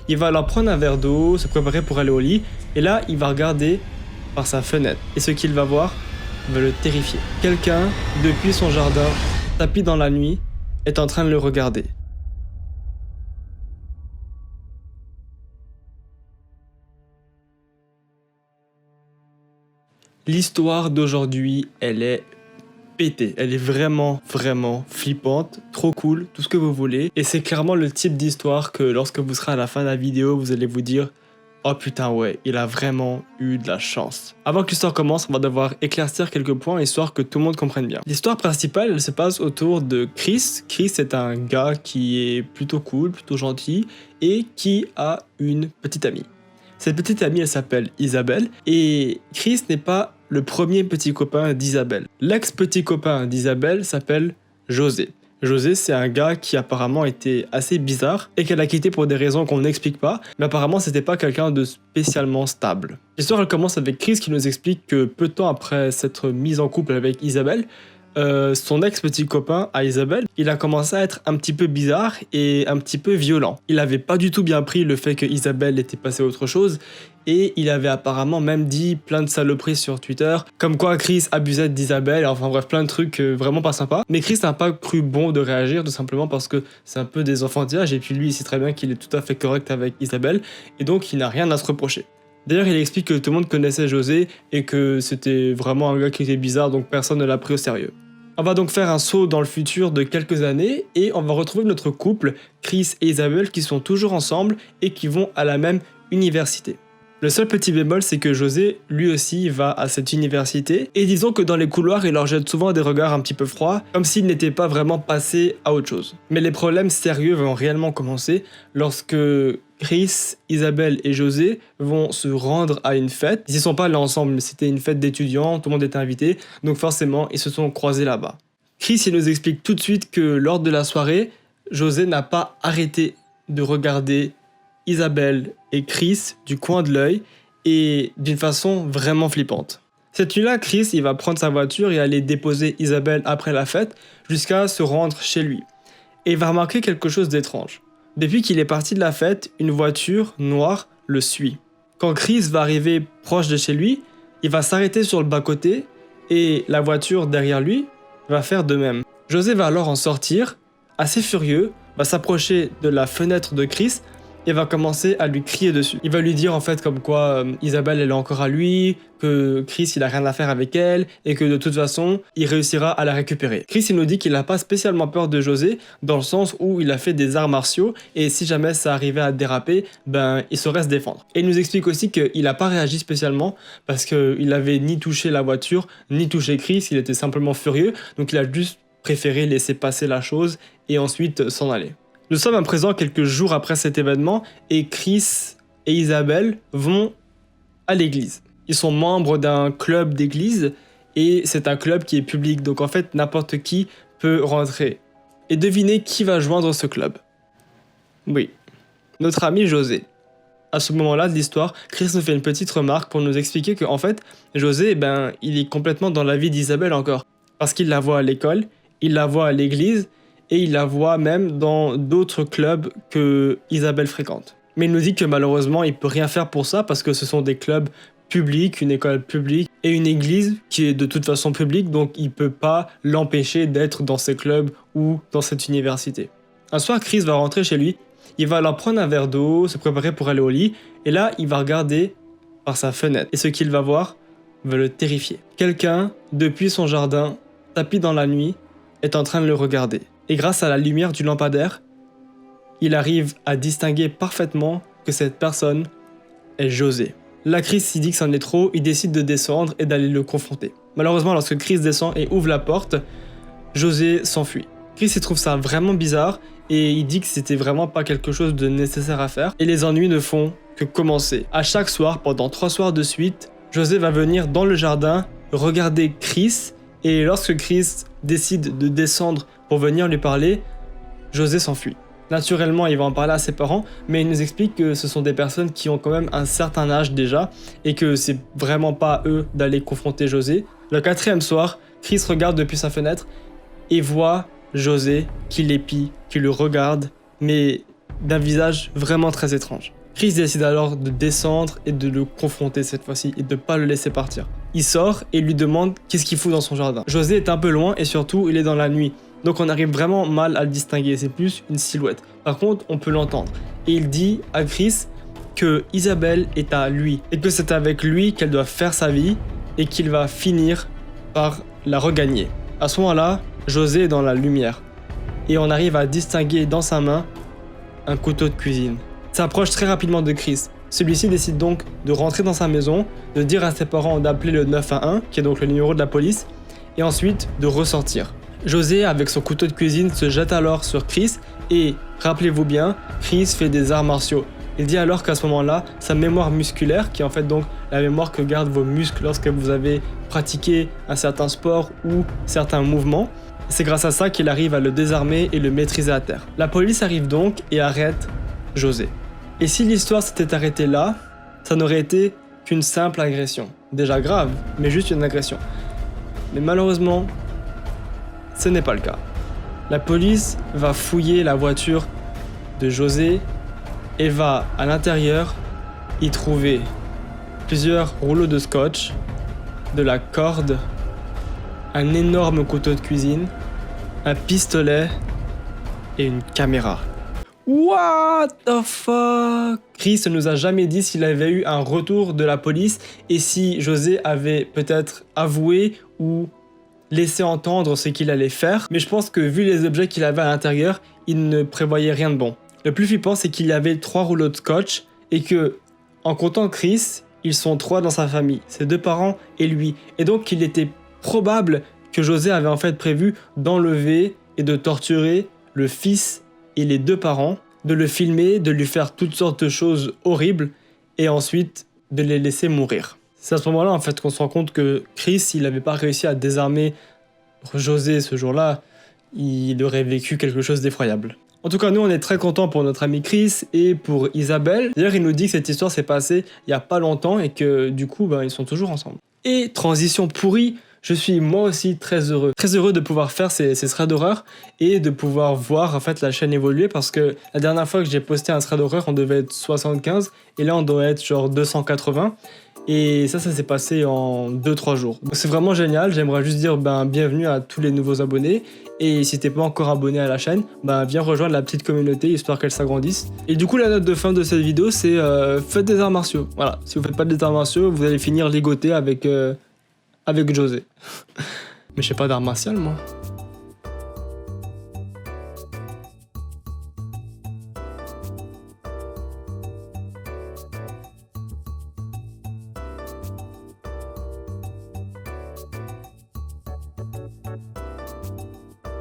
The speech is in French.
Il va alors prendre un verre d'eau, se préparer pour aller au lit, et là, il va regarder par sa fenêtre. Et ce qu'il va voir va le terrifier. Quelqu'un, depuis son jardin, tapis dans la nuit, est en train de le regarder. L'histoire d'aujourd'hui, elle est pétée. Elle est vraiment flippante, trop cool, tout ce que vous voulez. Et c'est clairement le type d'histoire que lorsque vous serez à la fin de la vidéo, vous allez vous dire « Oh putain ouais, il a vraiment eu de la chance ». Avant que l'histoire commence, on va devoir éclaircir quelques points histoire que tout le monde comprenne bien. L'histoire principale, elle se passe autour de Chris. Chris est un gars qui est plutôt cool, plutôt gentil et qui a une petite amie. Cette petite amie, elle s'appelle Isabelle, et Chris n'est pas le premier petit copain d'Isabelle. L'ex-petit copain d'Isabelle s'appelle José. José, c'est un gars qui apparemment était assez bizarre et qu'elle a quitté pour des raisons qu'on n'explique pas, mais apparemment c'était pas quelqu'un de spécialement stable. L'histoire elle commence avec Chris qui nous explique que peu de temps après s'être mise en couple avec Isabelle, son ex-petit copain à Isabelle, il a commencé à être un petit peu bizarre et un petit peu violent. Il avait pas du tout bien pris le fait que Isabelle était passée à autre chose et il avait apparemment même dit plein de saloperies sur Twitter, comme quoi Chris abusait d'Isabelle, enfin bref plein de trucs vraiment pas sympas. Mais Chris n'a pas cru bon de réagir tout simplement parce que c'est un peu des enfantillages et puis lui il sait très bien qu'il est tout à fait correct avec Isabelle et donc il n'a rien à se reprocher. D'ailleurs, il explique que tout le monde connaissait José et que c'était vraiment un gars qui était bizarre donc personne ne l'a pris au sérieux. On va donc faire un saut dans le futur de quelques années et on va retrouver notre couple, Chris et Isabelle, qui sont toujours ensemble et qui vont à la même université. Le seul petit bémol, c'est que José, lui aussi, va à cette université et disons que dans les couloirs, il leur jette souvent des regards un petit peu froids, comme s'il n'était pas vraiment passé à autre chose. Mais les problèmes sérieux vont réellement commencer lorsque Chris, Isabelle et José vont se rendre à une fête. Ils ne sont pas allés ensemble, c'était une fête d'étudiants, tout le monde était invité, donc forcément, ils se sont croisés là-bas. Chris, il nous explique tout de suite que lors de la soirée, José n'a pas arrêté de regarder Isabelle et Chris du coin de l'œil et d'une façon vraiment flippante. Cette nuit-là, Chris, il va prendre sa voiture et aller déposer Isabelle après la fête jusqu'à se rendre chez lui. Et il va remarquer quelque chose d'étrange. Depuis qu'il est parti de la fête, une voiture noire le suit. Quand Chris va arriver proche de chez lui, il va s'arrêter sur le bas-côté et la voiture derrière lui va faire de même. José va alors en sortir, assez furieux, va s'approcher de la fenêtre de Chris et va commencer à lui crier dessus. Il va lui dire en fait comme quoi Isabelle elle est encore à lui, que Chris il a rien à faire avec elle et que de toute façon il réussira à la récupérer. Chris il nous dit qu'il n'a pas spécialement peur de José dans le sens où il a fait des arts martiaux et si jamais ça arrivait à déraper, ben il saurait se défendre. Et il nous explique aussi qu'il n'a pas réagi spécialement parce qu'il avait ni touché la voiture ni touché Chris, il était simplement furieux donc il a juste préféré laisser passer la chose et ensuite s'en aller. Nous sommes à présent quelques jours après cet événement et Chris et Isabelle vont à l'église. Ils sont membres d'un club d'église et c'est un club qui est public, donc en fait n'importe qui peut rentrer. Et devinez qui va joindre ce club? Oui, notre ami José. À ce moment-là de l'histoire, Chris nous fait une petite remarque pour nous expliquer qu'en fait, José, il est complètement dans la vie d'Isabelle encore. Parce qu'il la voit à l'école, il la voit à l'église, et il la voit même dans d'autres clubs que Isabelle fréquente. Mais il nous dit que malheureusement, il peut rien faire pour ça parce que ce sont des clubs publics, une école publique et une église qui est de toute façon publique, donc il peut pas l'empêcher d'être dans ces clubs ou dans cette université. Un soir, Chris va rentrer chez lui, il va alors prendre un verre d'eau, se préparer pour aller au lit, et là, il va regarder par sa fenêtre. Et ce qu'il va voir va le terrifier. Quelqu'un, depuis son jardin, tapis dans la nuit, est en train de le regarder. Et grâce à la lumière du lampadaire, il arrive à distinguer parfaitement que cette personne est José. Là, Chris s'y dit que c'en est trop, il décide de descendre et d'aller le confronter. Malheureusement, lorsque Chris descend et ouvre la porte, José s'enfuit. Chris il trouve ça vraiment bizarre et il dit que c'était vraiment pas quelque chose de nécessaire à faire et les ennuis ne font que commencer. À chaque soir, pendant 3 soirs de suite, José va venir dans le jardin regarder Chris et lorsque Chris décide de descendre pour venir lui parler, José s'enfuit. Naturellement, il va en parler à ses parents, mais il nous explique que ce sont des personnes qui ont quand même un certain âge déjà et que c'est vraiment pas à eux d'aller confronter José. Le 4e soir, Chris regarde depuis sa fenêtre et voit José qui l'épie, qui le regarde, mais d'un visage vraiment très étrange. Chris décide alors de descendre et de le confronter cette fois-ci et de ne pas le laisser partir. Il sort et lui demande qu'est-ce qu'il fout dans son jardin. José est un peu loin et surtout il est dans la nuit. Donc on arrive vraiment mal à le distinguer, c'est plus une silhouette. Par contre, on peut l'entendre. Et il dit à Chris que Isabelle est à lui et que c'est avec lui qu'elle doit faire sa vie et qu'il va finir par la regagner. À ce moment-là, José est dans la lumière et on arrive à distinguer dans sa main un couteau de cuisine. Il s'approche très rapidement de Chris. Celui-ci décide donc de rentrer dans sa maison, de dire à ses parents d'appeler le 911, qui est donc le numéro de la police, et ensuite de ressortir. José, avec son couteau de cuisine, se jette alors sur Chris et, rappelez-vous bien, Chris fait des arts martiaux. Il dit alors qu'à ce moment-là, sa mémoire musculaire, qui est en fait donc la mémoire que gardent vos muscles lorsque vous avez pratiqué un certain sport ou certains mouvements, c'est grâce à ça qu'il arrive à le désarmer et le maîtriser à terre. La police arrive donc et arrête José. Et si l'histoire s'était arrêtée là, ça n'aurait été qu'une simple agression. Déjà grave, mais juste une agression. Mais malheureusement, ce n'est pas le cas. La police va fouiller la voiture de José et va à l'intérieur y trouver plusieurs rouleaux de scotch, de la corde, un énorme couteau de cuisine, un pistolet et une caméra. What the fuck? Chris ne nous a jamais dit s'il avait eu un retour de la police et si José avait peut-être avoué ou laissé entendre ce qu'il allait faire. Mais je pense que vu les objets qu'il avait à l'intérieur, il ne prévoyait rien de bon. Le plus flippant, c'est qu'il y avait 3 rouleaux de scotch et que, en comptant Chris, ils sont 3 dans sa famille, ses 2 parents et lui. Et donc il était probable que José avait en fait prévu d'enlever et de torturer le fils et les 2 parents, de le filmer, de lui faire toutes sortes de choses horribles et ensuite de les laisser mourir. C'est à ce moment-là en fait qu'on se rend compte que Chris, s'il n'avait pas réussi à désarmer José ce jour-là, il aurait vécu quelque chose d'effroyable. En tout cas, nous on est très contents pour notre ami Chris et pour Isabelle. D'ailleurs, il nous dit que cette histoire s'est passée il n'y a pas longtemps et que du coup, ils sont toujours ensemble. Et transition pourrie, je suis moi aussi très heureux de pouvoir faire ces threads d'horreur et de pouvoir voir en fait la chaîne évoluer parce que la dernière fois que j'ai posté un thread d'horreur, on devait être 75 et là on doit être genre 280 et ça s'est passé en 2-3 jours. Donc c'est vraiment génial, j'aimerais juste dire bienvenue à tous les nouveaux abonnés et si t'es pas encore abonné à la chaîne, viens rejoindre la petite communauté histoire qu'elle s'agrandisse. Et du coup la note de fin de cette vidéo c'est faites des arts martiaux. Voilà, si vous faites pas des arts martiaux, vous allez finir ligoté avec José. Mais je sais pas d'art martial moi.